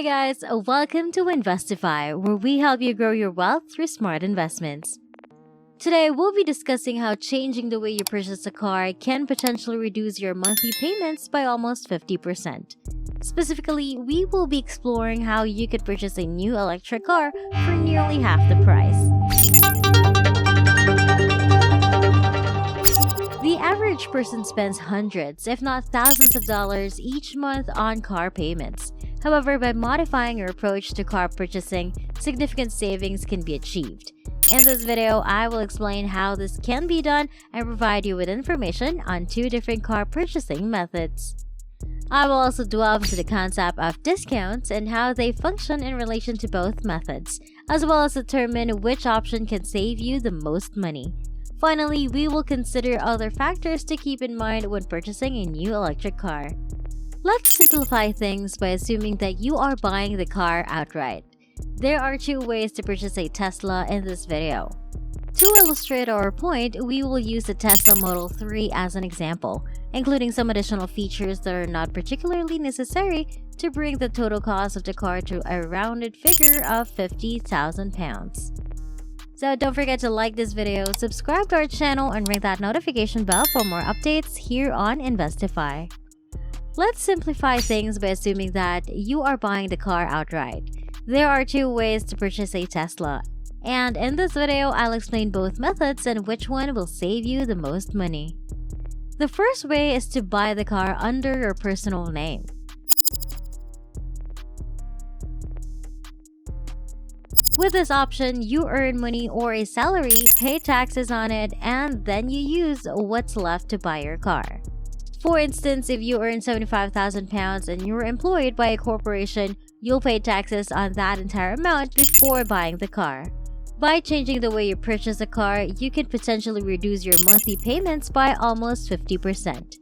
Hi guys, welcome to Investify, where we help you grow your wealth through smart investments. Today, we'll be discussing how changing the way you purchase a car can potentially reduce your monthly payments by almost 50%. Specifically, we will be exploring how you could purchase a new electric car for nearly half the price. The average person spends hundreds, if not thousands of dollars each month on car payments. However, by modifying your approach to car purchasing, significant savings can be achieved. In this video, I will explain how this can be done and provide you with information on two different car purchasing methods. I will also delve into the concept of discounts and how they function in relation to both methods, as well as determine which option can save you the most money. Finally, we will consider other factors to keep in mind when purchasing a new electric car. Let's simplify things by assuming that you are buying the car outright. There are two ways to purchase a Tesla in this video. To illustrate our point, we will use the Tesla Model 3 as an example, including some additional features that are not particularly necessary to bring the total cost of the car to a rounded figure of £50,000. So don't forget to like this video, subscribe to our channel, and ring that notification bell for more updates here on Investify. Let's simplify things by assuming that you are buying the car outright. There are two ways to purchase a Tesla, and in this video, I'll explain both methods and which one will save you the most money. The first way is to buy the car under your personal name. With this option, you earn money or a salary, pay taxes on it, and then you use what's left to buy your car. For instance, if you earn £75,000 and you're employed by a corporation, you'll pay taxes on that entire amount before buying the car. By changing the way you purchase a car, you can potentially reduce your monthly payments by almost 50%.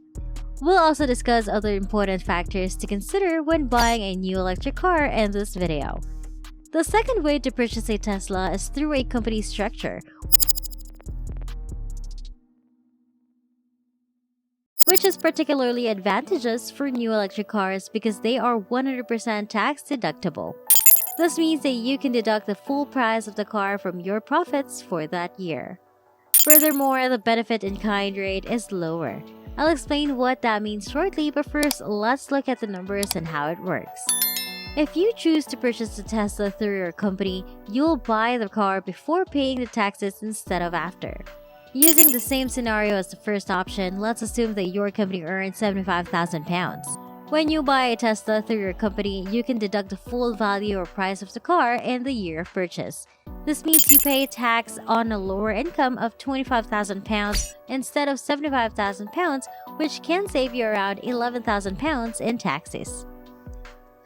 We'll also discuss other important factors to consider when buying a new electric car in this video. The second way to purchase a Tesla is through a company structure, which is particularly advantageous for new electric cars because they are 100% tax deductible. This means that you can deduct the full price of the car from your profits for that year. Furthermore, the benefit in kind rate is lower. I'll explain what that means shortly, but first, let's look at the numbers and how it works. If you choose to purchase the Tesla through your company, you'll buy the car before paying the taxes instead of after. Using the same scenario as the first option, let's assume that your company earns £75,000. When you buy a Tesla through your company, you can deduct the full value or price of the car in the year of purchase. This means you pay tax on a lower income of £25,000 instead of £75,000, which can save you around £11,000 in taxes.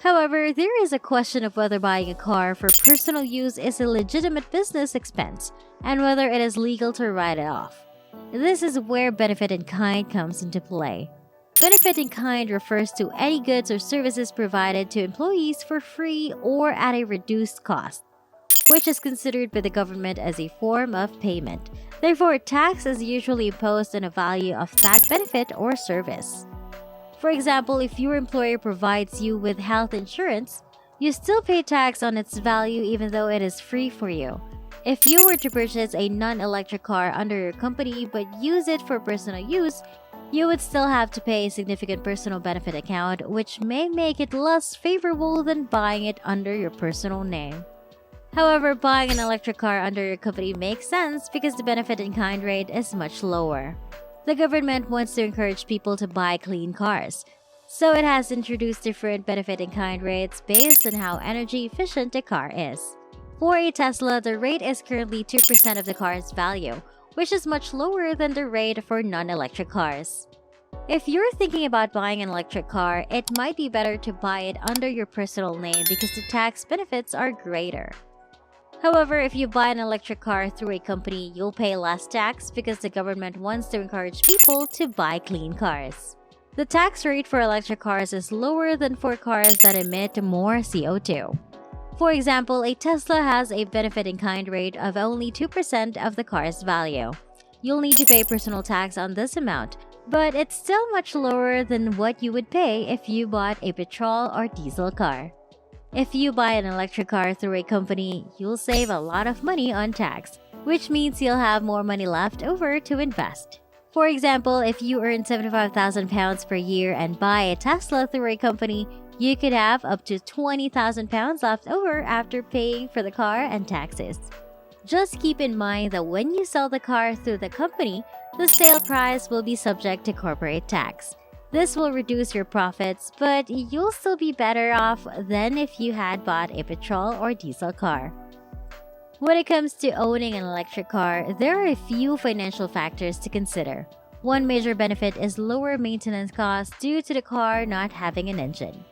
However, there is a question of whether buying a car for personal use is a legitimate business expense and whether it is legal to write it off. This is where benefit in kind comes into play. Benefit in kind refers to any goods or services provided to employees for free or at a reduced cost, which is considered by the government as a form of payment. Therefore, tax is usually imposed on a value of that benefit or service. For example, if your employer provides you with health insurance, you still pay tax on its value even though it is free for you. If you were to purchase a non-electric car under your company but use it for personal use, you would still have to pay a significant personal benefit account, which may make it less favorable than buying it under your personal name. However, buying an electric car under your company makes sense because the benefit in kind rate is much lower. The government wants to encourage people to buy clean cars, so it has introduced different benefit in kind rates based on how energy efficient a car is. For a Tesla, the rate is currently 2% of the car's value, which is much lower than the rate for non-electric cars. If you're thinking about buying an electric car, it might be better to buy it under your personal name because the tax benefits are greater. However, if you buy an electric car through a company, you'll pay less tax because the government wants to encourage people to buy clean cars. The tax rate for electric cars is lower than for cars that emit more CO2. For example, a Tesla has a benefit in kind rate of only 2% of the car's value. You'll need to pay personal tax on this amount, but it's still much lower than what you would pay if you bought a petrol or diesel car. If you buy an electric car through a company, you'll save a lot of money on tax, which means you'll have more money left over to invest. For example, if you earn £75,000 per year and buy a Tesla through a company, you could have up to £20,000 left over after paying for the car and taxes. Just keep in mind that when you sell the car through the company, the sale price will be subject to corporate tax. This will reduce your profits, but you'll still be better off than if you had bought a petrol or diesel car. When it comes to owning an electric car, there are a few financial factors to consider. One major benefit is lower maintenance costs due to the car not having an engine.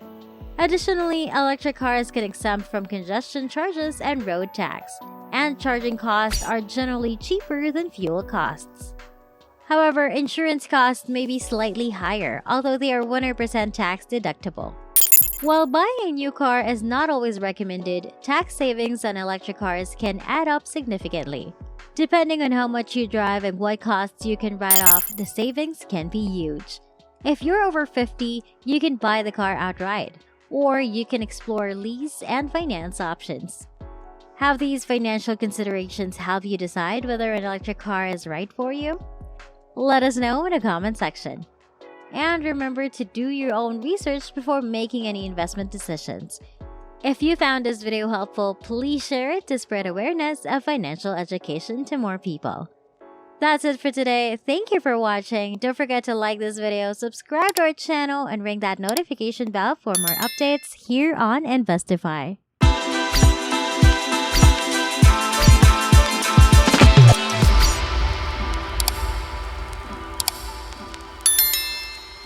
Additionally, electric cars can exempt from congestion charges and road tax, and charging costs are generally cheaper than fuel costs. However, insurance costs may be slightly higher, although they are 100% tax deductible. While buying a new car is not always recommended, tax savings on electric cars can add up significantly. Depending on how much you drive and what costs you can write off, the savings can be huge. If you're over 50, you can buy the car outright, or you can explore lease and finance options. Have these financial considerations help you decide whether an electric car is right for you? Let us know in the comment section. And remember to do your own research before making any investment decisions. If you found this video helpful, please share it to spread awareness of financial education to more people. That's it for today. Thank you for watching. Don't forget to like this video, subscribe to our channel, and ring that notification bell for more updates here on Investify.